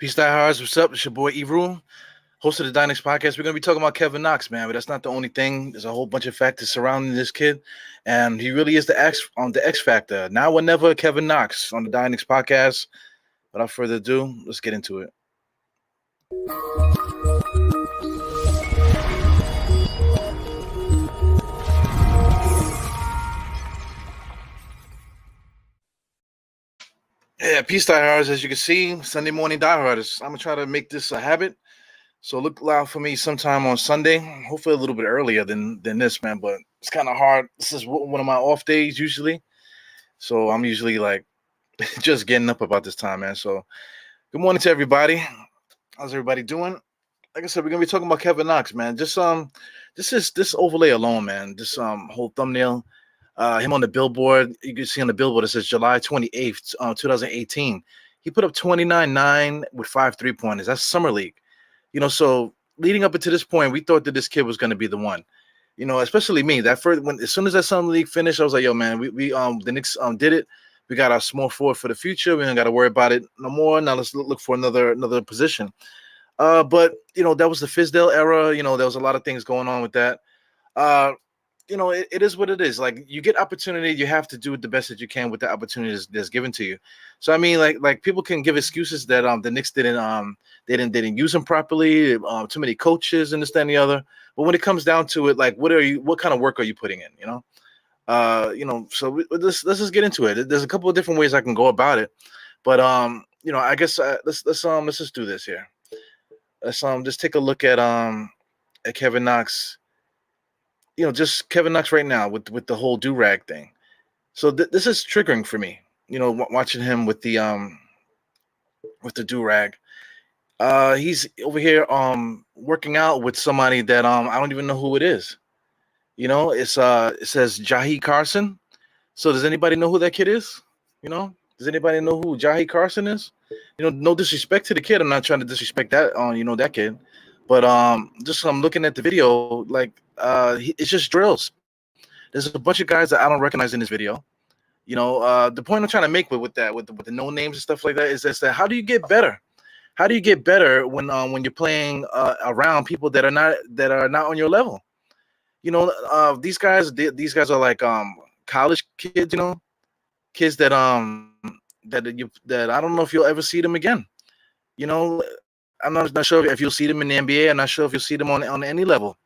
Peace, diehards. What's up? It's your boy Ebru, host of the Dynex podcast. We're gonna be talking about Kevin Knox, man, but that's not the only thing. There's a whole bunch of factors surrounding this kid, and he really is the X factor. Now or never, Kevin Knox on the Dynex podcast. Without further ado, let's get into it. Yeah, peace, diehards. As you can see, Sunday morning diehards. I'm gonna try to make this a habit. So look out for me sometime on Sunday. Hopefully a little bit earlier than this, man. But it's kind of hard. This is one of my off days usually. So I'm usually like just getting up about this time, man. So good morning to everybody. How's everybody doing? Like I said, we're gonna be talking about Kevin Knox, man. This overlay alone, man. This whole thumbnail, him on the billboard. You can see on the billboard it says July 28th, 2018. He put up 29-9 with 5 3-pointers. That's summer league. So leading up into this point, we thought that this kid was gonna be the one. Especially me. That first as soon as that summer league finished, I was like, yo, man, we the Knicks did it. We got our small forward for the future. We don't got to worry about it no more. Now let's look for another position. But that was the Fizdale era. There was a lot of things going on with that. It is what it is. Like, you get opportunity, you have to do the best that you can with the opportunity that's given to you. So I mean, like people can give excuses that the Knicks didn't use him properly, too many coaches and this, that, and the other. But when it comes down to it, like, what kind of work are you putting in? So let's just get into it. There's a couple of different ways I can go about it, but I guess let's just do this here. Let's just take a look at Kevin Knox. Just Kevin Knox right now with the whole do-rag thing. So this is triggering for me. Watching him with the do-rag. He's over here working out with somebody that I don't even know who it is. It says Jahi Carson. So does anybody know who that kid is? Does anybody know who Jahi Carson is? No disrespect to the kid. I'm not trying to disrespect that that kid. But just I'm looking at the video, like it's just drills. There's a bunch of guys that I don't recognize in this video. The point I'm trying to make with the no names and stuff like that is that how do you get better? How do you get better when you're playing around people that are not on your level? These guys are like college kids, kids that that I don't know if you'll ever see them again. I'm not sure if you'll see them in the NBA. I'm not sure if you'll see them on any level.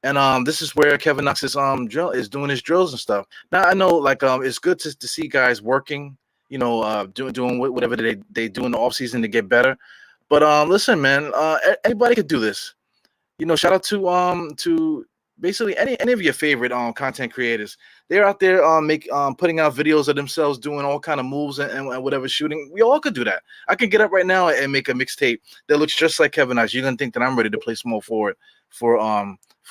And this is where Kevin Knox is doing his drills and stuff. Now I know it's good to see guys working, doing whatever they do in the offseason to get better. But listen, man, anybody could do this. Shout out to basically any of your favorite content creators. They're out there putting out videos of themselves doing all kind of moves and whatever, shooting. We all could do that. I could get up right now and make a mixtape that looks just like Kevin Knox. You're gonna think that I'm ready to play small forward for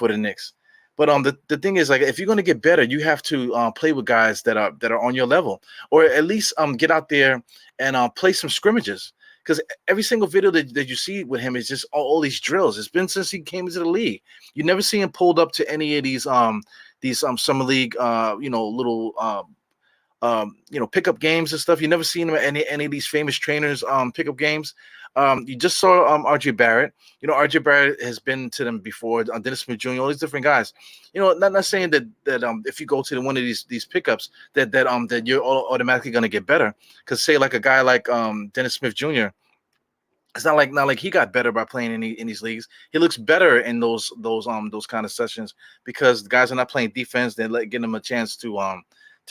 the Knicks. But the thing is, like, if you're gonna get better, you have to play with guys that are on your level, or at least get out there and play some scrimmages. Because every single video that you see with him is just all these drills. It's been since he came into the league. You never see him pulled up to any of these summer league little pickup games and stuff. You never seen him at any of these famous trainers pickup games. You just saw RJ Barrett. RJ Barrett has been to them before. Dennis Smith Jr., all these different guys. Not saying that if you go to one of these pickups that you're automatically gonna get better. Because say like a guy like Dennis Smith Jr., it's not like he got better by playing in these leagues. He looks better in those kind of sessions because the guys are not playing defense. They're getting him a chance to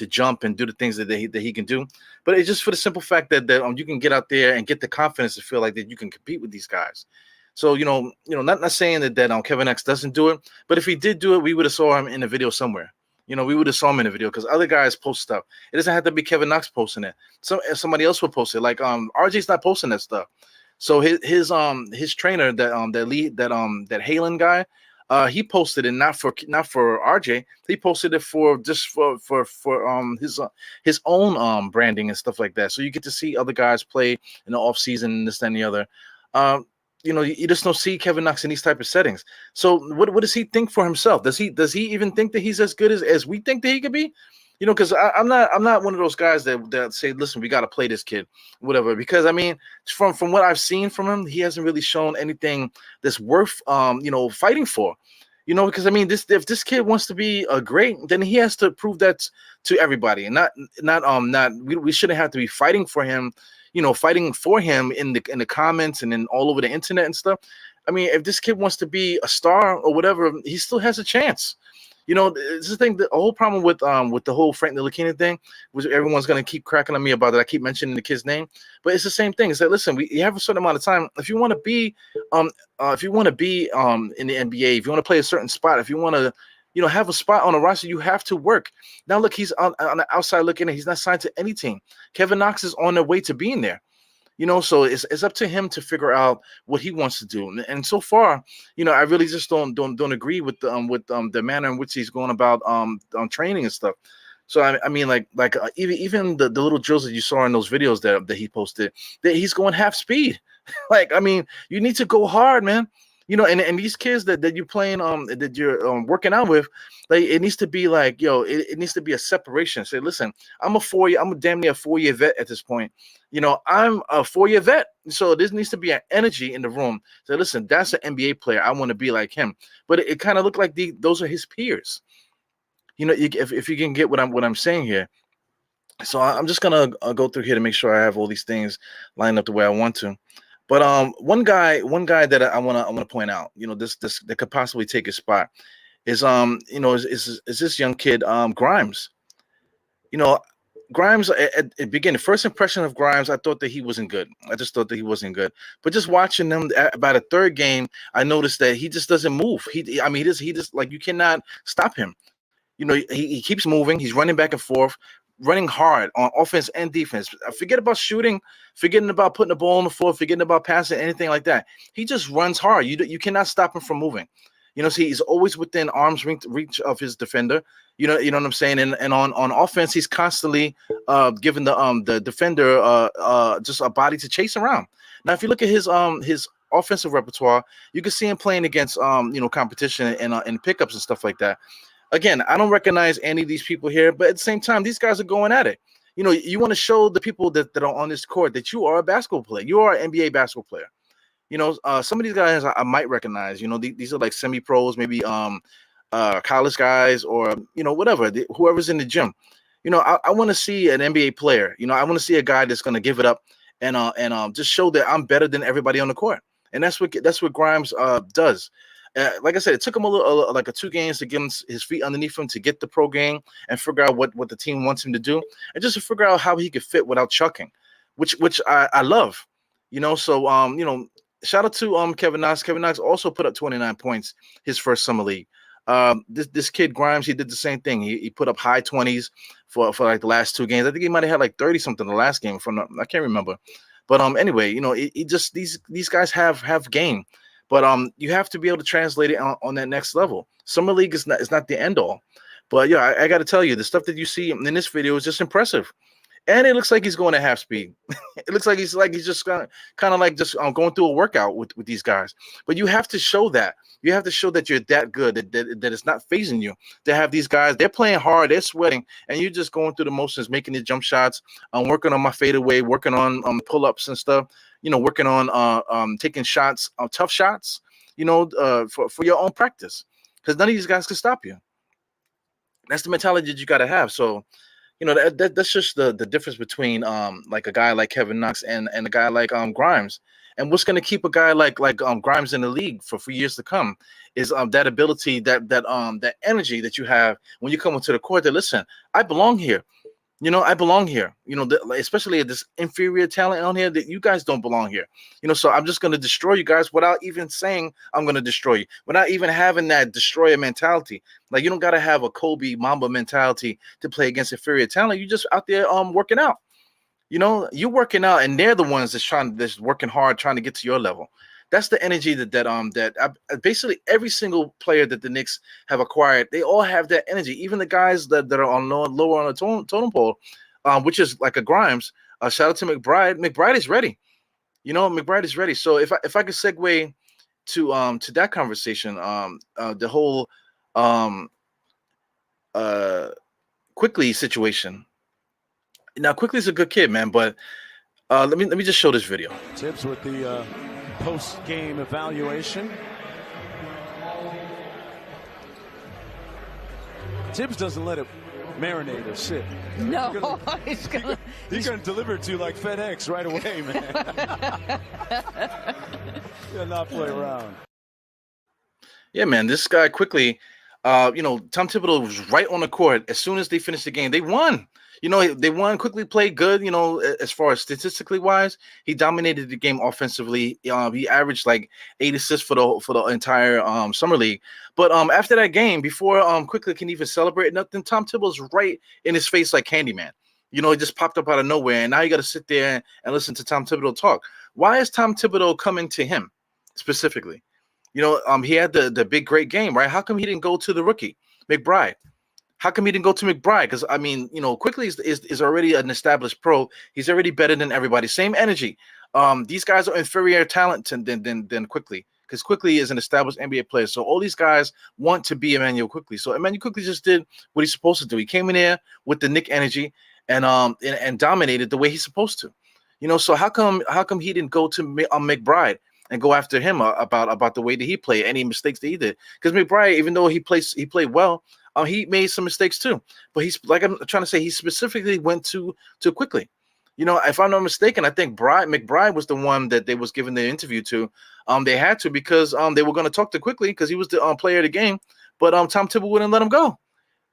jump and do the things that he can do. But it's just for the simple fact that you can get out there and get the confidence to feel like that you can compete with these guys. So not saying that Kevin Knox doesn't do it, but if he did do it, we would have saw him in a video somewhere. We would have saw him in a video because other guys post stuff. It doesn't have to be Kevin Knox posting it. Somebody else will post it. Like RJ's not posting that stuff. So his trainer that Halen guy, he posted it not for RJ. He posted it for his own branding and stuff like that. So you get to see other guys play in the off season, this, that, and the other. You just don't see Kevin Knox in these type of settings. So what does he think for himself? Does he even think that he's as good as we think that he could be? Because I'm not one of those guys that say, listen, we got to play this kid, whatever. Because I mean, from what I've seen from him, he hasn't really shown anything that's worth fighting for. Because I mean, this if this kid wants to be great, then he has to prove that to everybody, and not we shouldn't have to be fighting for him, fighting for him in the comments and then all over the internet and stuff. I mean, if this kid wants to be a star or whatever, he still has a chance. It's the thing. The whole problem with the whole Frank Ntilikina thing, which everyone's gonna keep cracking on me about that. I keep mentioning the kid's name, but it's the same thing. It's that, listen, you have a certain amount of time. If you want to be, in the NBA, if you want to play a certain spot, if you want to, have a spot on a roster, you have to work. Now look, he's on the outside looking in. He's not signed to any team. Kevin Knox is on their way to being there. So it's up to him to figure out what he wants to do. And so far, I really just don't agree with the manner in which he's going about on training and stuff. So I mean, even the little drills that you saw in those videos that he posted, that he's going half speed. Like, I mean, you need to go hard, man. And these kids that you're playing, that you're working out with, like, it needs to be like, it needs to be a separation. Say, listen, I'm a damn near 4-year vet at this point. I'm a 4-year vet. So there needs to be an energy in the room. Say, listen, that's an NBA player. I want to be like him. But it kind of looked like those are his peers. If you can get what I'm saying here. So I'm just gonna go through here to make sure I have all these things lined up the way I want to. But one guy that I wanna point out, this that could possibly take his spot is is this young kid Grimes. You know, Grimes at the beginning, first impression of Grimes, I thought that he wasn't good. I just thought that he wasn't good. But just watching him about a third game, I noticed that he just doesn't move. He just like, you cannot stop him. He keeps moving. He's running back and forth, running hard on offense and defense. Forget about shooting, forgetting about putting the ball on the floor, forgetting about passing, anything like that. He just runs hard. You cannot stop him from moving. So he's always within arm's reach of his defender. You know what I'm saying? And on offense, he's constantly giving the defender just a body to chase around. Now, if you look at his offensive repertoire, you can see him playing against competition and pickups and stuff like that. Again, I don't recognize any of these people here, but at the same time, these guys are going at it. You want to show the people that are on this court that you are a basketball player. You are an NBA basketball player. Some of these guys I might recognize. These are like semi-pros, maybe college guys, or whatever, whoever's in the gym. I want to see an NBA player. I want to see a guy that's going to give it up and just show that I'm better than everybody on the court. And that's what Grimes does. Like I said, it took him like 2 games to get his feet underneath him to get the pro game and figure out what the team wants him to do, and just to figure out how he could fit without chucking, which I love. So shout out to Kevin Knox. Kevin Knox also put up 29 points his first summer league. This kid Grimes, he did the same thing. He put up high 20s for like the last 2 games. I think he might have had like 30 something the last game I can't remember. But anyway, it just these guys have game. But you have to be able to translate it on that next level. Summer league is not the end all. But yeah, I got to tell you, the stuff that you see in this video is just impressive. And it looks like he's going at half speed. It looks like he's just kind of like just going through a workout with these guys. But you have to show that. You have to show that you're that good, that it's not phasing you. To have these guys, they're playing hard, they're sweating, and you're just going through the motions, making the jump shots. I'm working on my fadeaway, working on pull-ups and stuff. Working on taking shots, tough shots. For your own practice, because none of these guys can stop you. That's the mentality that you got to have. So. That's just the difference between like a guy like Kevin Knox and a guy like Grimes. And what's going to keep a guy like Grimes in the league for years to come is that ability, that energy that you have when you come into the court. That, listen, I belong here. I belong here. Especially this inferior talent on here, that you guys don't belong here. So I'm just going to destroy you guys without even saying I'm going to destroy you, without even having that destroyer mentality. Like, you don't got to have a Kobe Mamba mentality to play against inferior talent. You just out there working out. You're working out, and they're the ones that's working hard, trying to get to your level. That's the energy that basically every single player that the Knicks have acquired, they all have that energy. Even the guys that are on lower on the totem pole, which is like a Grimes. Shout out to McBride. McBride is ready. McBride is ready. So if I could segue to that conversation, the whole Quickley situation. Now, Quickley's a good kid, man, but let me just show this video. Tibbs with the post-game evaluation. Tibbs doesn't let it marinate or sit. No, he's gonna deliver it to you like FedEx right away, man. He'll not play around. Yeah, man, this guy Quickley, Tom Thibodeau was right on the court as soon as they finished the game. They won. They won. Quickley played good. As far as statistically wise, he dominated the game offensively. He averaged like 8 assists for the entire summer league. But after that game, before Quickley can even celebrate nothing, Tom Thibodeau's right in his face like Candyman. It just popped up out of nowhere, and now you got to sit there and listen to Tom Thibodeau talk. Why is Tom Thibodeau coming to him specifically? He had the big great game, right? How come he didn't go to the rookie McBride? How come he didn't go to McBride? Because Quickley is already an established pro. He's already better than everybody. Same energy. These guys are inferior talent than Quickley, because Quickley is an established NBA player. So all these guys want to be Immanuel Quickley. So Immanuel Quickley just did what he's supposed to do. He came in there with the Knick energy and dominated the way he's supposed to. So how come he didn't go to McBride and go after him about the way that he played, any mistakes that he did? Because McBride, even though he played well, he made some mistakes too. But he's like I'm trying to say, he specifically went to Quickley. If I'm not mistaken, I think McBride was the one that they was giving the interview to. They had to, because they were going to talk to Quickley because he was the player of the game. But Tom Thibodeau wouldn't let him go.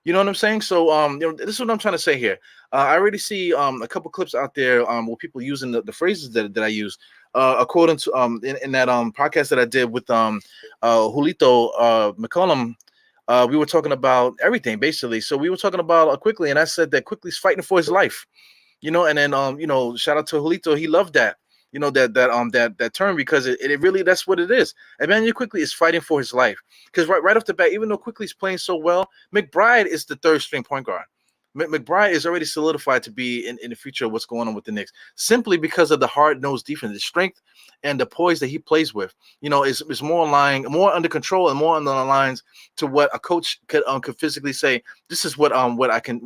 You know what I'm saying? So this is what I'm trying to say here. I already see a couple clips out there where people using the phrases that I use. According to in that podcast that I did with Julito McCollum, we were talking about everything basically. So we were talking about Quickley, and I said that Quickley's fighting for his life. And then shout out to Julito. He loved that. That term, because it really, that's what it is. Immanuel Quickley is fighting for his life, because right off the bat, even though Quickley's playing so well, McBride is the third string point guard. McBride is already solidified to be in the future of what's going on with the Knicks, simply because of the hard-nosed defense, the strength and the poise that he plays with. Is more under control and more on the lines to what a coach could physically say. This is what I can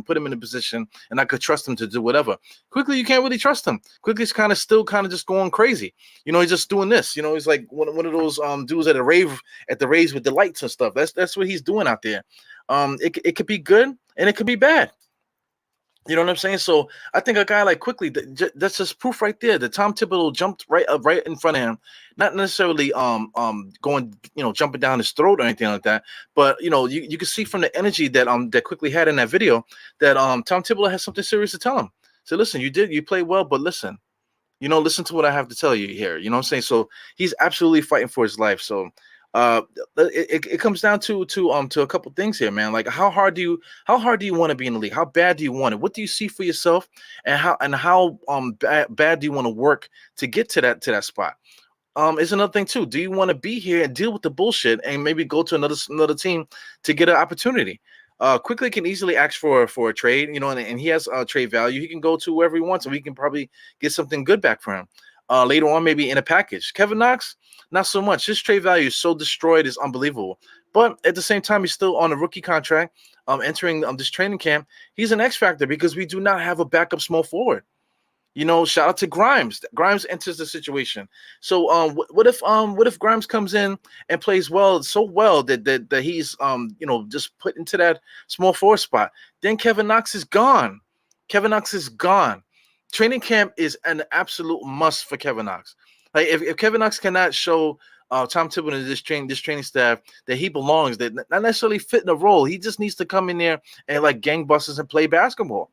put him in a position, and I could trust him to do whatever. Quickley, you can't really trust him. Quickley's still just going crazy. He's just doing this. He's like one of those dudes at the raves with the lights and stuff. That's what he's doing out there. It could be good and it could be bad. You know what I'm saying? So I think a guy like Quickley, that's just proof right there that Tom Thibodeau jumped right in front of him, not necessarily going jumping down his throat or anything like that, but you can see from the energy that Quickley had in that video that Tom Thibodeau has something serious to tell him. So listen, you played well, but listen to what I have to tell you here. You know what I'm saying? So he's absolutely fighting for his life. So it comes down to a couple things here, man. Like how hard do you want to be in the league? How bad do you want it? What do you see for yourself, and how bad do you want to work to get to that spot? It's another thing too. Do you want to be here and deal with the bullshit and maybe go to another team to get an opportunity? Quickley can easily ask for a trade, and he has trade value. He can go to wherever he wants, and we can probably get something good back for him later on, maybe in a package. Kevin Knox, not so much. His trade value is so destroyed, is unbelievable. But at the same time, he's still on a rookie contract, entering this training camp. He's an X factor because we do not have a backup small forward. Shout out to Grimes. Grimes enters the situation. So what if Grimes comes in and plays so well that he's just put into that small forward spot? Then Kevin Knox is gone. Training camp is an absolute must for Kevin Knox. Like if Kevin Knox cannot show Tom Thibodeau and this training staff that he belongs, that not necessarily fit in a role, he just needs to come in there and like gangbusters and play basketball.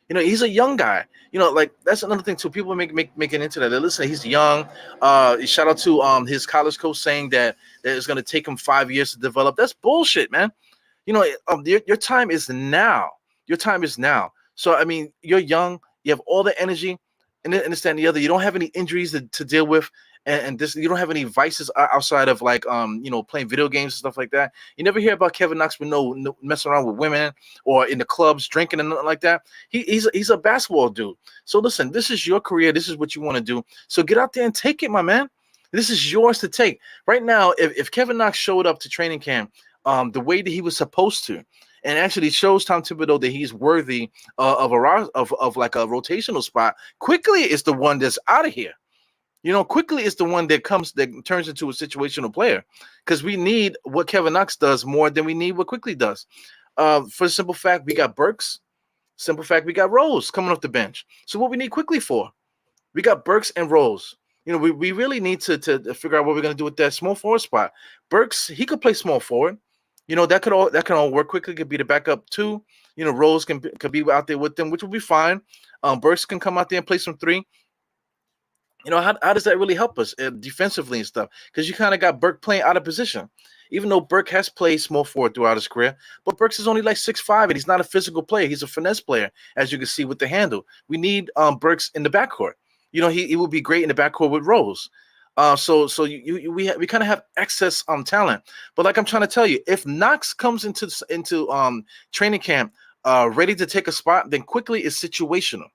He's a young guy. Like that's another thing too. People making into that. Listen, he's young. Shout out to his college coach saying that it's going to take him 5 years to develop. That's bullshit, man. Your time is now. Your time is now. So I mean, you're young. You have all the energy, and understand the other. You don't have any injuries to deal with, and this you don't have any vices outside of like playing video games and stuff like that. You never hear about Kevin Knox with no messing around with women or in the clubs drinking and nothing like that. He's a basketball dude. So listen, this is your career. This is what you want to do. So get out there and take it, my man. This is yours to take. Right now, if Kevin Knox showed up to training camp the way that he was supposed to, and actually shows Tom Thibodeau that he's worthy of like a rotational spot. Quickley is the one that's out of here. Quickley is the one that turns into a situational player, because we need what Kevin Knox does more than we need what Quickley does. For the simple fact, we got Burks. Simple fact, we got Rose coming off the bench. So what we need Quickley for? We got Burks and Rose. We really need to figure out what we're going to do with that small forward spot. Burks, he could play small forward. That could all work. Quickley could be the backup too. Rose could be out there with them, which will be fine. Burks can come out there and play some three. How does that really help us defensively and stuff? Because you kind of got Burke playing out of position, even though Burke has played small forward throughout his career. But Burks is only like 6'5", and he's not a physical player. He's a finesse player, as you can see with the handle. We need Burks in the backcourt. He would be great in the backcourt with Rose. We kind of have excess talent. But like I'm trying to tell you, if Knox comes into training camp ready to take a spot, then Quickley is situational.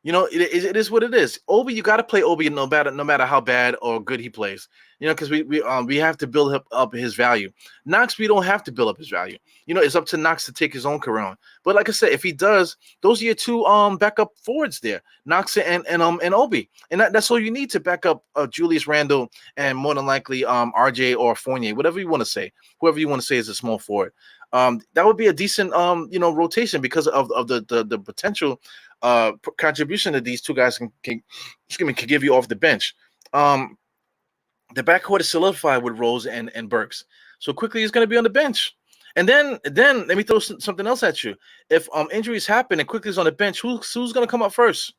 It is what it is. Obi, you got to play Obi no matter how bad or good he plays. Because we have to build up his value. Knox, we don't have to build up his value. It's up to Knox to take his own career on. But like I said, if he does, those are your two backup forwards there, Knox and Obi, and that's all you need to back up Julius Randle and more than likely RJ or Fournier, whatever you want to say, whoever you want to say is a small forward. That would be a decent rotation because of the potential contribution that these two guys can give you off the bench. The backcourt is solidified with Rose and Burks. So Quickley is going to be on the bench. And then let me throw something else at you. If injuries happen and Quickley's on the bench, who's going to come up first?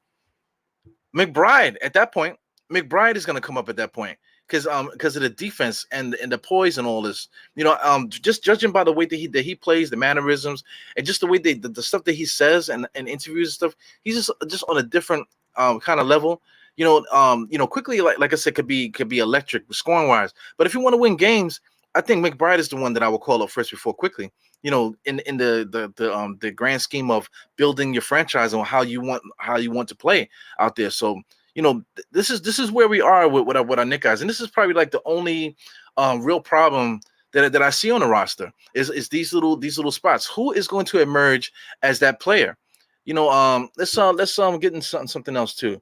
McBride. At that point, McBride is going to come up at that point because of the defense and the poise and all this. Just judging by the way that he plays, the mannerisms, and just the way the stuff that he says and interviews and stuff, he's just on a different kind of level. Quickley, like I said, could be electric scoring wise. But if you want to win games, I think McBride is the one that I will call up first before Quickley. In the grand scheme of building your franchise on how you want to play out there. So this is where we are with our Knicks guys, and this is probably like the only real problem that I see on the roster is these little spots. Who is going to emerge as that player? Let's get into something else too.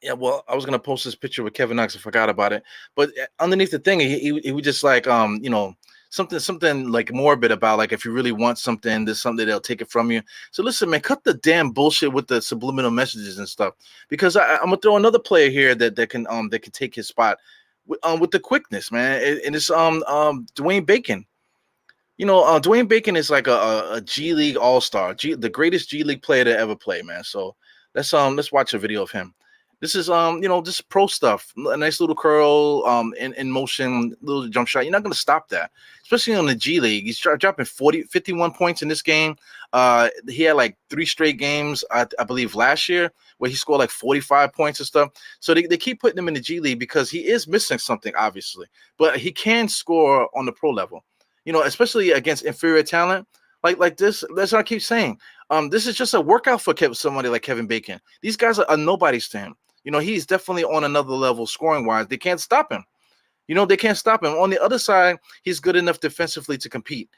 Yeah, well, I was gonna post this picture with Kevin Knox. I forgot about it, but underneath the thing, he was just like something like morbid about like if you really want something, there's something they'll take it from you. So listen, man, cut the damn bullshit with the subliminal messages and stuff, because I'm gonna throw another player here that can take his spot with the quickness, man, and it's Dwayne Bacon. Dwayne Bacon is like a G League All-Star, the greatest G League player to ever play, man. So let's watch a video of him. This is just pro stuff. A nice little curl, in motion, little jump shot. You're not gonna stop that, especially on the G League. He's dropping 51 points in this game. He had like 3 straight games, I believe, last year where he scored like 45 points and stuff. So they keep putting him in the G League because he is missing something, obviously, but he can score on the pro level. Especially against inferior talent like this. That's what I keep saying. This is just a workout for somebody like Kevin Bacon. These guys are nobodies to him. He's definitely on another level scoring wise. They can't stop him. They can't stop him. On the other side, he's good enough defensively to compete.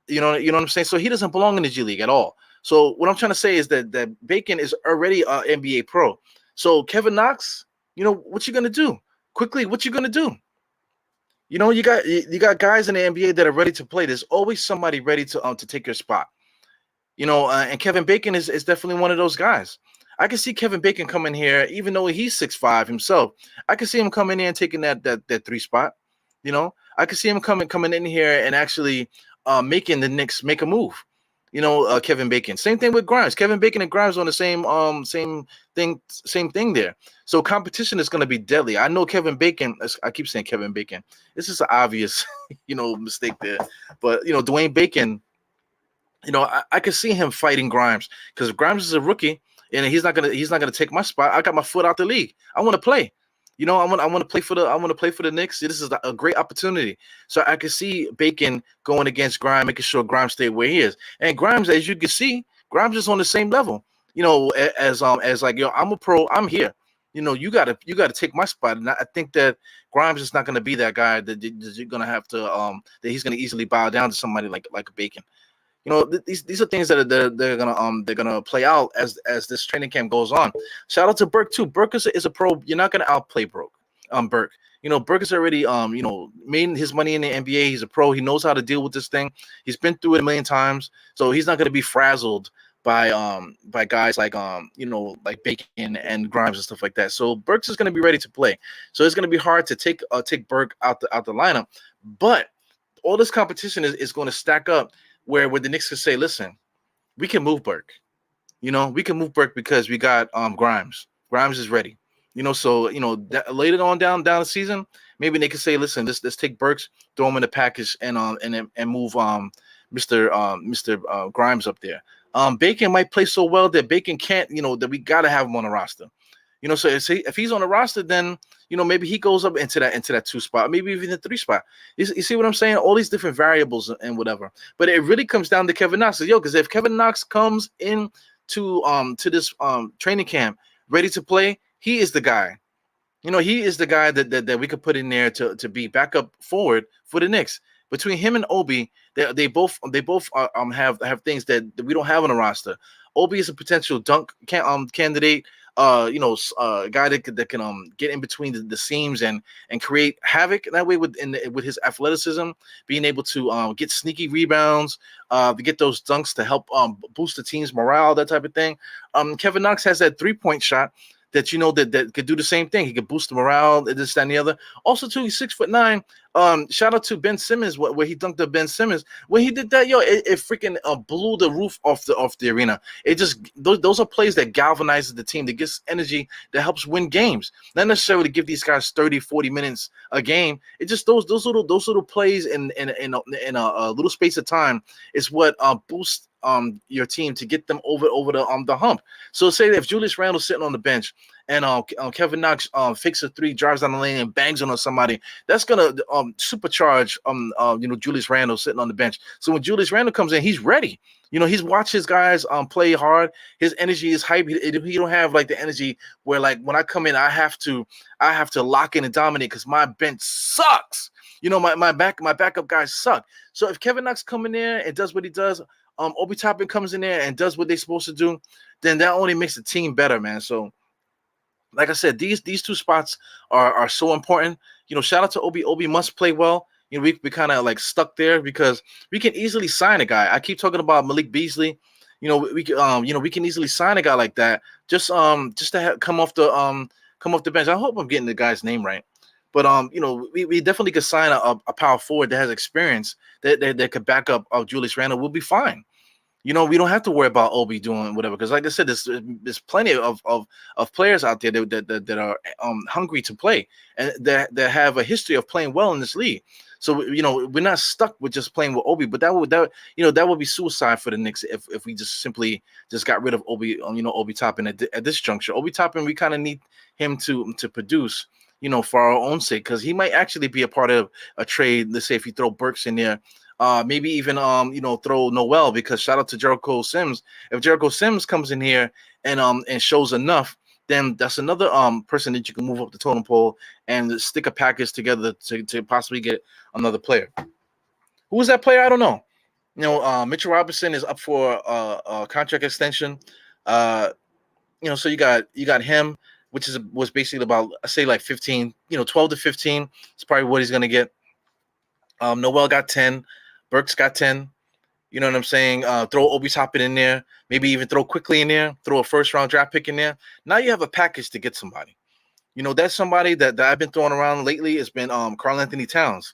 You know what I'm saying? So he doesn't belong in the G League at all. So what I'm trying to say is that Bacon is already an NBA pro. So Kevin Knox, what you gonna do? Quickly, what you gonna do? You got guys in the NBA that are ready to play. There's always somebody ready to take your spot. And Kevin Bacon is definitely one of those guys. I can see Kevin Bacon coming here, even though he's 6'5" himself. I can see him coming in and taking that 3 spot. I can see him coming in here and actually making the Knicks make a move. Kevin Bacon. Same thing with Grimes. Kevin Bacon and Grimes on the same thing there. So competition is going to be deadly. I know Kevin Bacon. I keep saying Kevin Bacon. This is an obvious, mistake there. But Dwayne Bacon. I can see him fighting Grimes because Grimes is a rookie. And he's not gonna take my spot. I got my foot out the league. I want to play. I want to play for the Knicks. This is a great opportunity. So I can see Bacon going against Grimes, making sure Grimes stay where he is. And Grimes, as you can see, Grimes is on the same level. As like I'm a pro. I'm here. you gotta take my spot. And I think that Grimes is not gonna be that guy that you're gonna have to that he's gonna easily bow down to somebody like a Bacon. These are things that they're gonna play out as this training camp goes on. Shout out to Burke too. Burke is a pro. You're not gonna outplay Burke. Burke is already made his money in the NBA. He's a pro. He knows how to deal with this thing. He's been through it a million times, so he's not gonna be frazzled by guys like like Bacon and Grimes and stuff like that. So Burks is gonna be ready to play. So it's gonna be hard to take Burke out the lineup, but all this competition is going to stack up where the Knicks can say, listen, we can move Burke. We can move Burke because we got Grimes. Grimes is ready. So later on down the season, maybe they can say, listen, let's take Burks, throw him in the package, and move Mr. Grimes up there. Bacon might play so well that Bacon can't, that we gotta have him on the roster. So if he's on the roster, then maybe he goes up into that 2 spot, maybe even the 3 spot. You see what I'm saying? All these different variables and whatever. But it really comes down to Kevin Knox. Because if Kevin Knox comes in to this training camp ready to play, he is the guy. He is the guy that we could put in there to be backup forward for the Knicks. Between him and Obi, they both have things that we don't have on the roster. Obi is a potential dunk candidate. A guy that can get in between the seams and create havoc that way with his athleticism, being able to get sneaky rebounds, to get those dunks to help boost the team's morale, that type of thing. Kevin Knox has that 3-point shot that that could do the same thing. He could boost the morale, this, that, and the other. Also, too, he's 6'9". Shout out to Ben Simmons, where he dunked up Ben Simmons. When he did that, it freaking blew the roof off the arena. It just those are plays that galvanizes the team, that gets energy, that helps win games. Not necessarily give these guys 30, 40 minutes a game. It just those little plays in a little space of time is what boosts your team to get them over the hump. So say that if Julius Randle's sitting on the bench and Kevin Knox fakes a 3, drives down the lane and bangs on somebody, that's gonna supercharge Julius Randle sitting on the bench. So when Julius Randle comes in, he's ready. He's watched his guys play hard. His energy is hype. He don't have like the energy where like when I come in, I have to lock in and dominate because my bench sucks. My backup guys suck. So if Kevin Knox come in there and does what he does, Obi Toppin comes in there and does what they're supposed to do, then that only makes the team better, man. So, like I said, these 2 spots are so important. Shout out to Obi. Obi must play well. We kind of like stuck there because we can easily sign a guy. I keep talking about Malik Beasley. We can easily sign a guy like that just to come off the bench. I hope I'm getting the guy's name right. But we definitely could sign a power forward that has experience that could back up Julius Randle. We'll be fine. We don't have to worry about Obi doing whatever, because like I said, there's plenty of players out there that are hungry to play and that have a history of playing well in this league. So we're not stuck with just playing with Obi, but that would be suicide for the Knicks if we just simply got rid of Obi Obi Toppin at this juncture. Obi Toppin, we kind of need him to produce, for our own sake, because he might actually be a part of a trade. Let's say if you throw Burks in there, maybe even throw Noel, because shout out to Jericho Sims. If Jericho Sims comes in here and shows enough, then that's another person that you can move up the totem pole and stick a package together to possibly get another player. Who is that player? I don't know. Mitchell Robinson is up for a contract extension. So you got him, which was basically about, I say, like 15, 12 to 15. It's probably what he's gonna get. Noel got 10, Burks got 10. You know what I'm saying? Throw Obi Toppin in there, maybe even throw Quickley in there, throw a first-round draft pick in there. Now you have a package to get somebody. That's somebody that I've been throwing around lately. It's been Karl Anthony Towns.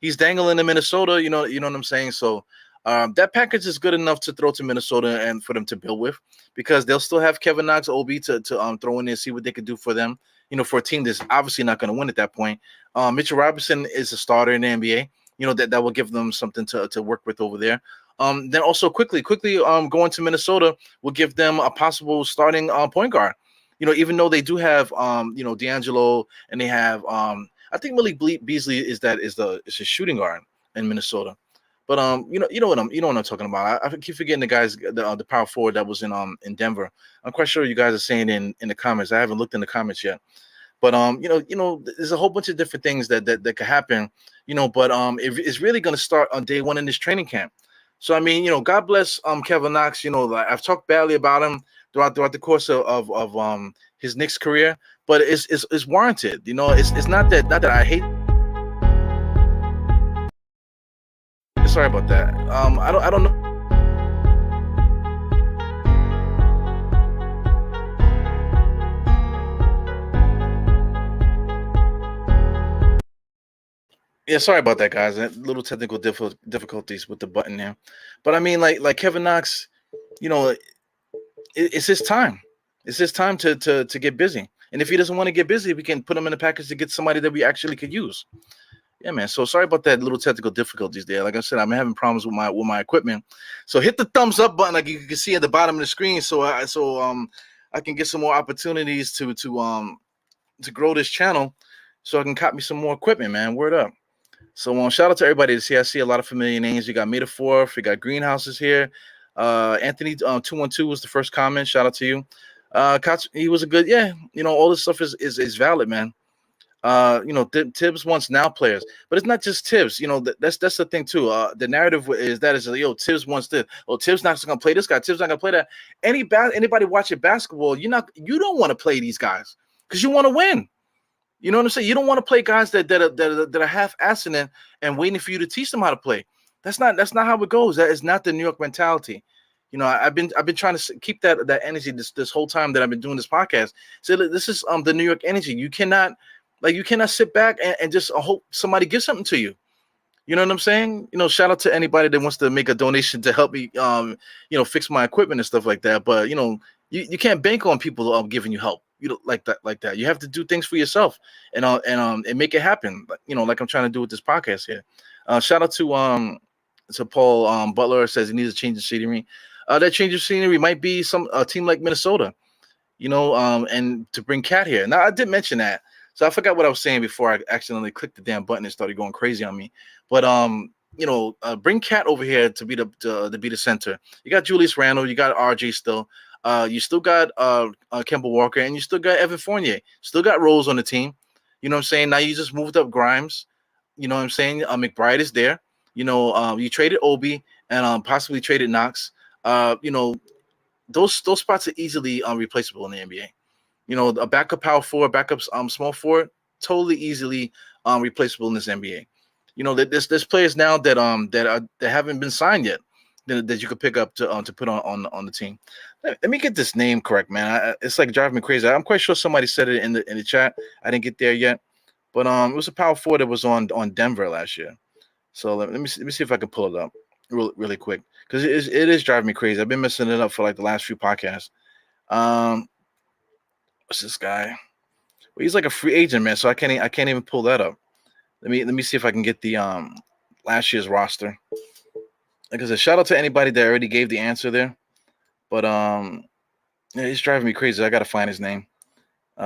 He's dangling in Minnesota. You know what I'm saying? So that package is good enough to throw to Minnesota and for them to build with, because they'll still have Kevin Knox, Obi to throw in there, see what they could do for them. For a team that's obviously not going to win at that point. Mitchell Robinson is a starter in the NBA. That will give them something to work with over there. Then also Quickley going to Minnesota will give them a possible starting point guard. Even though they do have D'Angelo, and they have I think Malik Beasley is a shooting guard in Minnesota. But you know what I'm talking about. I keep forgetting the guys, the power forward that was in Denver. I'm quite sure you guys are saying in the comments. I haven't looked in the comments yet. But there's a whole bunch of different things that could happen. But it's really going to start on day one in this training camp. So I mean, God bless Kevin Knox. Like I've talked badly about him throughout the course of his Knicks career, but it's warranted. It's not that I hate. Sorry about that. I don't know. Yeah, sorry about that, guys. Little technical difficulties with the button there. But I mean, like Kevin Knox, you know, it's his time. It's his time to get busy. And if he doesn't want to get busy, we can put him in the package to get somebody that we actually could use. Yeah, man. So sorry about that little technical difficulties there. Like I said, I'm having problems with my equipment. So hit the thumbs up button, like you can see at the bottom of the screen, so I can get some more opportunities to grow this channel, so I can copy some more equipment, man. Word up. So shout out to everybody that's here. I see a lot of familiar names. You got Metaphor, we got Greenhouses here. Anthony 212 was the first comment. Shout out to you. He was a good, yeah. All this stuff is valid, man. Tibbs wants now players, but it's not just Tibbs. That's the thing too. The narrative is Tibbs wants this. Oh, Tibbs not gonna play this guy. Tibbs not gonna play that. Anybody watching basketball, you don't want to play these guys because you want to win. You know what I'm saying? You don't want to play guys that are half-assing it and waiting for you to teach them how to play. That's not how it goes. That is not the New York mentality. I've been trying to keep that energy this whole time that I've been doing this podcast. So this is the New York energy. You cannot sit back and just hope somebody gives something to you. You know what I'm saying? Shout out to anybody that wants to make a donation to help me fix my equipment and stuff like that. But you can't bank on people giving you help. Like that. You have to do things for yourself and make it happen. Like I'm trying to do with this podcast here. Shout out to Paul Butler, says he needs a change of scenery. That change of scenery might be a team like Minnesota, and to bring Cat here. Now I did mention that, so I forgot what I was saying before I accidentally clicked the damn button and started going crazy on me. But bring Cat over here to be the center. You got Julius Randle, you got RJ still. You still got Kemba Walker, and you still got Evan Fournier. Still got Rose on the team. You know what I'm saying? Now you just moved up Grimes. You know what I'm saying? McBride is there. You traded Obi and possibly traded Knox. Those spots are easily replaceable in the NBA. A backup power forward, backup small forward, totally easily replaceable in this NBA. There's players now that haven't been signed yet that you could pick up to put on the team. Let me get this name correct, man. It's like driving me crazy. I'm quite sure somebody said it in the chat. I didn't get there yet, but it was a power forward that was on Denver last year. So let me see if I can pull it up really quick, because it is driving me crazy. I've been messing it up for like the last few podcasts. What's this guy? Well, he's like a free agent, man. So I can't even pull that up. Let me see if I can get the last year's roster. Like I said, shout out to anybody that already gave the answer there. But yeah, he's driving me crazy. I gotta find his name. It's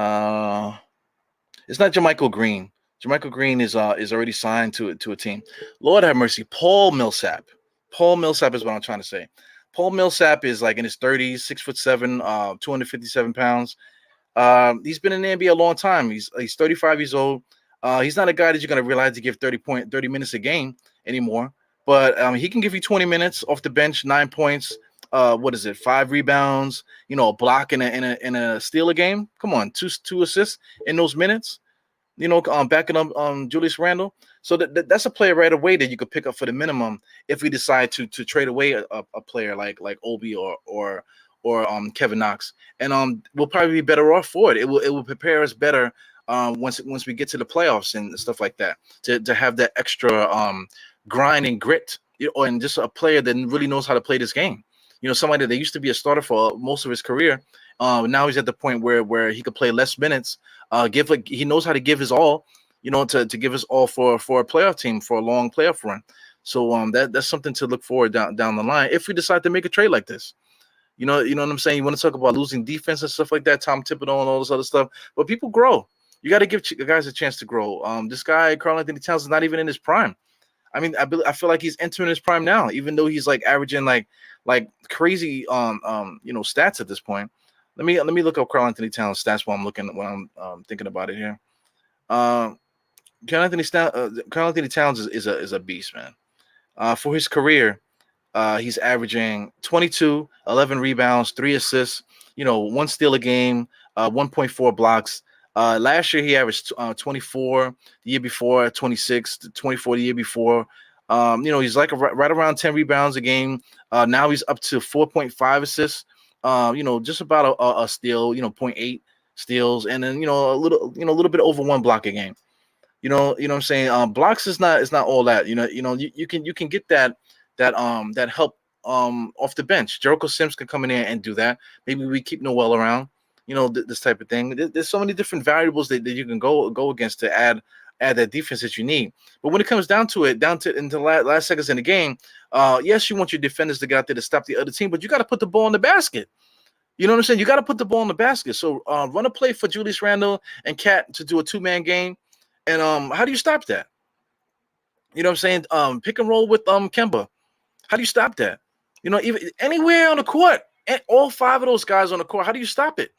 not Jermichael Green. Jermichael Green is already signed to a team. Lord have mercy. Paul Millsap. Paul Millsap is what I'm trying to say. Paul Millsap is like in his 30s, 6'7", 257 pounds. He's been in the NBA a long time. He's 35 years old. He's not a guy that you're gonna realize to give 30 minutes a game anymore. But he can give you 20 minutes off the bench, 9 points. 5 rebounds, a block in a steal a game. Come on, two assists in those minutes. Backing up Julius Randle. So that's a player right away that you could pick up for the minimum if we decide to trade away a player like Obi or Kevin Knox. And we'll probably be better off for it. It will prepare us better once we get to the playoffs and stuff like that, to have that extra grind and grit, and just a player that really knows how to play this game. Somebody that used to be a starter for most of his career. Now he's at the point where he could play less minutes. He knows how to give his all, to give his all for a playoff team, for a long playoff run. So that's something to look forward down the line if we decide to make a trade like this. You know what I'm saying? You want to talk about losing defense and stuff like that, Tom Thibodeau and all this other stuff. But people grow. You got to give guys a chance to grow. This guy, Karl Anthony Towns, is not even in his prime. I mean, I feel like he's entering his prime now, even though he's like averaging like crazy stats at this point. Let me look up Karl Anthony Towns stats while I'm thinking about it here. Karl Anthony Towns is a beast, man. For his career, he's averaging 22, 11 rebounds, 3 assists, 1 steal a game, 1.4 blocks. Last year, he averaged 24. The year before, 26, 24 the year before. He's like right around 10 rebounds a game. Now he's up to 4.5 assists. Just about a steal, zero point 0.8 steals, and then a little bit over 1 block a game. What I'm saying. Blocks is not all that. You can get that help off the bench. Jericho Sims can come in there and do that. Maybe we keep Noel around. This type of thing. There's so many different variables that you can go against to add that defense that you need. But when it comes down to into the last seconds in the game, yes, you want your defenders to get out there to stop the other team, but you got to put the ball in the basket. You know what I'm saying? You got to put the ball in the basket. So run a play for Julius Randle and Cat to do a 2-man game. And how do you stop that? You know what I'm saying? Pick and roll with Kemba. How do you stop that? Even anywhere on the court, and all 5 of those guys on the court, how do you stop it?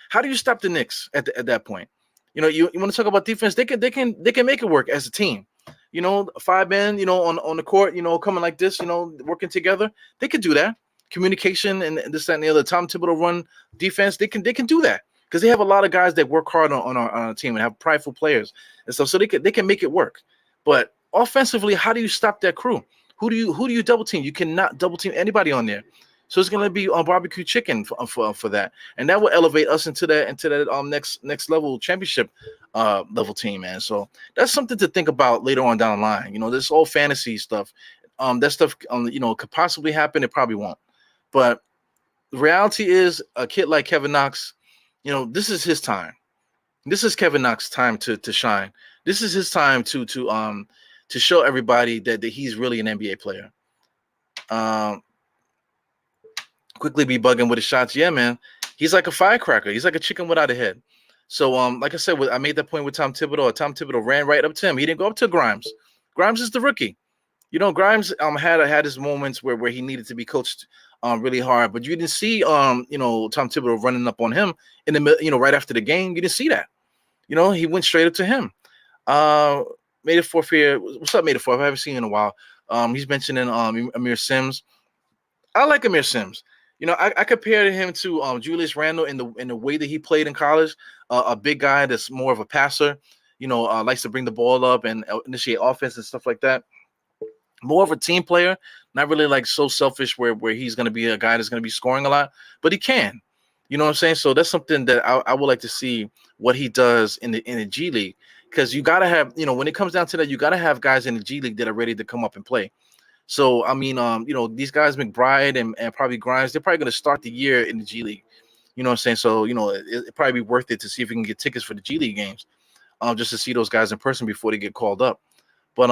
How do you stop the Knicks at that point? You want to talk about defense? They can make it work as a team. 5 men, on the court, coming like this, working together. They could do that. Communication and this, that, and the other. Tom Thibodeau run defense. They can do that because they have a lot of guys that work hard on our team and have prideful players and stuff. So they can make it work. But offensively, how do you stop that crew? Who do you double team? You cannot double team anybody on there. So it's gonna be on barbecue chicken for that, and that will elevate us into that next level championship level team, man. So that's something to think about later on down the line. This all fantasy stuff, that stuff could possibly happen. It probably won't, but the reality is a kid like Kevin Knox, this is his time. This is Kevin Knox's time to shine. This is his time to show everybody that he's really an NBA player. Quickley be bugging with his shots. Yeah, man. He's like a firecracker. He's like a chicken without a head. So, like I said, I made that point with Tom Thibodeau. Tom Thibodeau ran right up to him. He didn't go up to Grimes. Grimes is the rookie. Grimes had his moments where he needed to be coached really hard, but you didn't see Tom Thibodeau running up on him in the middle, right after the game. You didn't see that. He went straight up to him. Made it fourth here. What's up, Made it fourth? I haven't seen him in a while. He's mentioning Amir Sims. I like Amir Sims. I compared him to Julius Randle in the way that he played in college. A big guy that's more of a passer. Likes to bring the ball up and initiate offense and stuff like that. More of a team player, not really like so selfish where he's going to be a guy that's going to be scoring a lot, but he can. You know what I'm saying? So that's something that I would like to see what he does in the G League, because you got to have, when it comes down to that, you got to have guys in the G League that are ready to come up and play. So, I mean, these guys, McBride and probably Grimes, they're probably going to start the year in the G League. You know what I'm saying? So, it'd probably be worth it to see if we can get tickets for the G League games, just to see those guys in person before they get called up. But,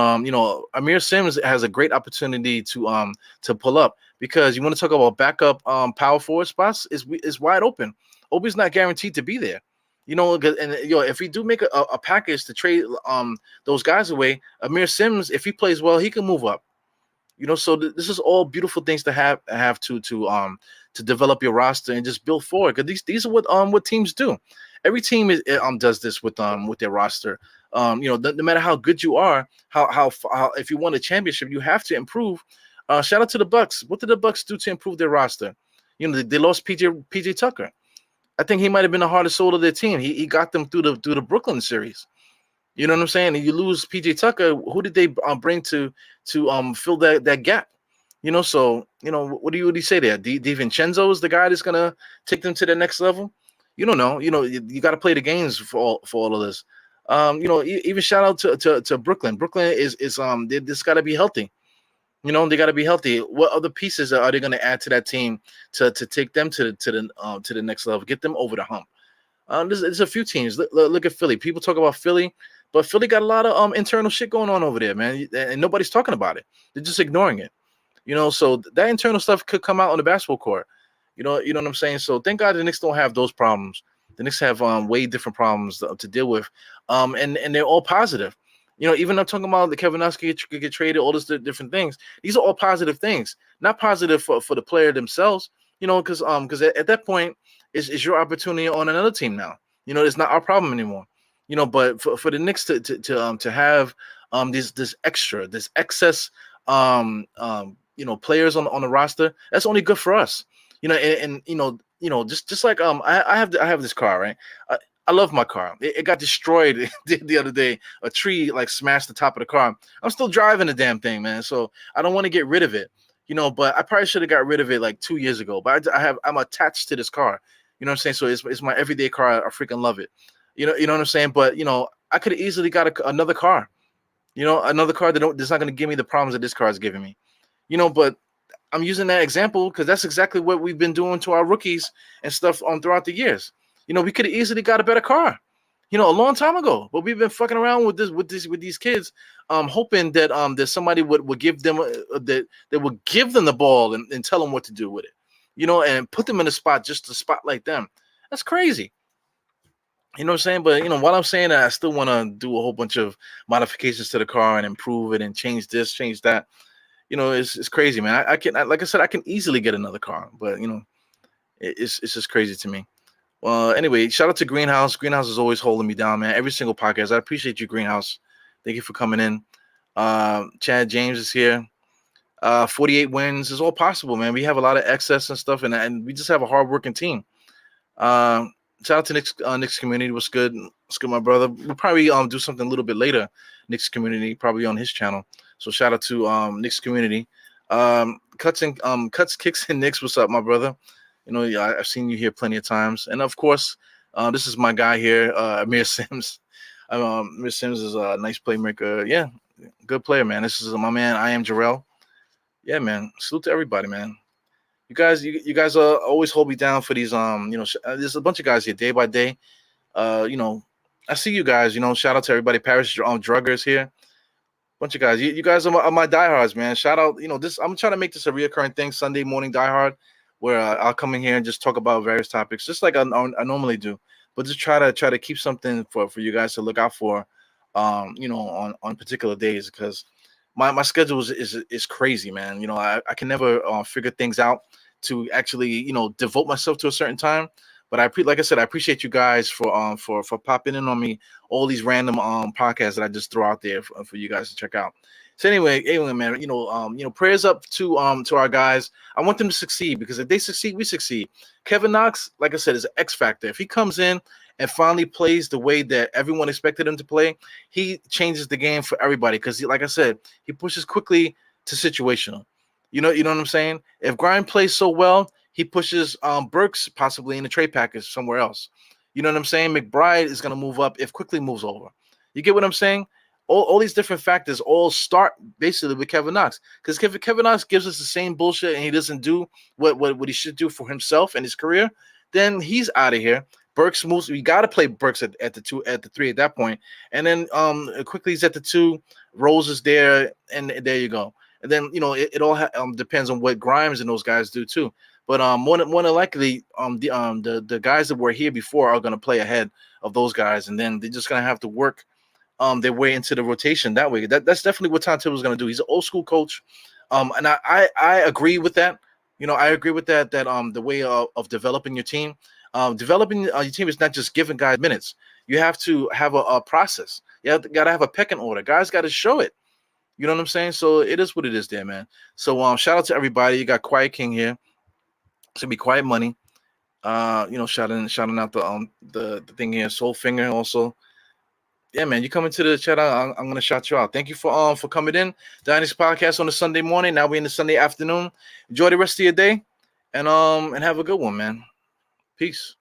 Amir Sims has a great opportunity to pull up, because you want to talk about backup power forward spots is wide open. Obi's not guaranteed to be there. If we do make a package to trade those guys away, Amir Sims, if he plays well, he can move up. So this is all beautiful things to have to develop your roster and just build forward. Because these are what teams do. Every team does this with their roster. No matter how good you are, how if you won a championship, you have to improve. Shout out to the Bucks. What did the Bucks do to improve their roster? They lost PJ Tucker. I think he might have been the heart and soul of their team. He got them through the Brooklyn series. You know what I'm saying? And you lose PJ Tucker. Who did they bring to fill that gap? So what do you say there? DiVincenzo is the guy that's gonna take them to the next level. You don't know. You got to play the games for all of this. Even shout out to Brooklyn. Brooklyn is they just got to be healthy. They got to be healthy. What other pieces are they going to add to that team to take them to the next level, get them over the hump? There's a few teams. Look at Philly. People talk about Philly, but Philly got a lot of internal shit going on over there, man, and nobody's talking about it. They're just ignoring it. So that internal stuff could come out on the basketball court. You know what I'm saying? So thank God the Knicks don't have those problems. The Knicks have way different problems to deal with, and they're all positive. Even I'm talking about the Kevin Knox could get traded, all these different things. These are all positive things, not positive for the player themselves. Because at that point, it's your opportunity on another team now. It's not our problem anymore. But for the Knicks to have this excess players on the roster, that's only good for us. Just like I have this car, right? I love my car. It got destroyed the other day. A tree like smashed the top of the car. I'm still driving the damn thing, man. So I don't want to get rid of it, But I probably should have got rid of it like 2 years ago. But I'm attached to this car. You know what I'm saying? So it's my everyday car. I freaking love it. You know what I'm saying? But I could have easily got another car. Another car that's not going to give me the problems that this car is giving me. But I'm using that example because that's exactly what we've been doing to our rookies and stuff throughout the years. We could have easily got a better car, a long time ago. But we've been fucking around with these kids, hoping that that somebody would give them that would give them the ball and tell them what to do with it, and put them in a spot just to spotlight them. That's crazy. You know what I'm saying? But while I'm saying that, I still want to do a whole bunch of modifications to the car and improve it and change this, change that. It's crazy, man. Like I said, I can easily get another car, but it's just crazy to me. Well, anyway, shout out to Greenhouse. Greenhouse is always holding me down, man. Every single podcast. I appreciate you, Greenhouse. Thank you for coming in. Chad James is here. 48 wins is all possible, man. We have a lot of excess and stuff, and we just have a hardworking team. Shout out to Knicks community. What's good? What's good, my brother? We'll probably do something a little bit later. Knicks community, probably on his channel. So shout out to Knicks community. Cuts, Kicks, and Knicks. What's up, my brother? I've seen you here plenty of times. And of course, this is my guy here, Amir Sims. Amir Sims is a nice playmaker. Yeah, good player, man. This is my man. I am Jarrell. Yeah, man. Salute to everybody, man. You guys always hold me down for these. There's a bunch of guys here day by day. I see you guys. Shout out to everybody. Paris Druggers here. Bunch of guys. You guys are my diehards, man. Shout out. This. I'm trying to make this a reoccurring thing. Sunday morning diehard, where I'll come in here and just talk about various topics, just like I normally do. But just try to keep something for you guys to look out for, on particular days, because my schedule is crazy, man. I can never figure things out to actually devote myself to a certain time. But like I said, I appreciate you guys for popping in on me, all these random podcasts that I just throw out there for you guys to check out. So anyway, man, prayers up to our guys. I want them to succeed, because if they succeed, we succeed. Kevin Knox, like I said, is an X factor. If he comes in and finally plays the way that everyone expected him to play, he changes the game for everybody. Because, like I said, he pushes Quickley to situational. You know what I'm saying? If Grimes plays so well, he pushes Burks possibly in the trade package somewhere else. You know what I'm saying? McBride is going to move up if Quickley moves over. You get what I'm saying? All these different factors all start basically with Kevin Knox. Because Kevin Knox gives us the same bullshit and he doesn't do what he should do for himself and his career, then he's out of here. Burks moves. We got to play Burks at the 3 at that point. And then Quickley's at the 2. Rose is there, and there you go. And then it all depends on what Grimes and those guys do too. But more than likely, the guys that were here before are going to play ahead of those guys, and then they're just going to have to work their way into the rotation that way. That's definitely what Tom Thibodeau is going to do. He's an old school coach, and I agree with that. I agree with that the way of developing your team. Developing your team is not just giving guys minutes. You have to have a process. You got to have a pecking order. Guys got to show it. You know what I'm saying? So it is what it is there, man. So shout out to everybody. You got Quiet King here. It's gonna be Quiet Money. Shouting out the thing here, Soul Finger also. Yeah, man, you come into the chat. I'm gonna shout you out. Thank you for coming in. Dynasty Podcast on a Sunday morning. Now we're in the Sunday afternoon. Enjoy the rest of your day, and have a good one, man. Peace.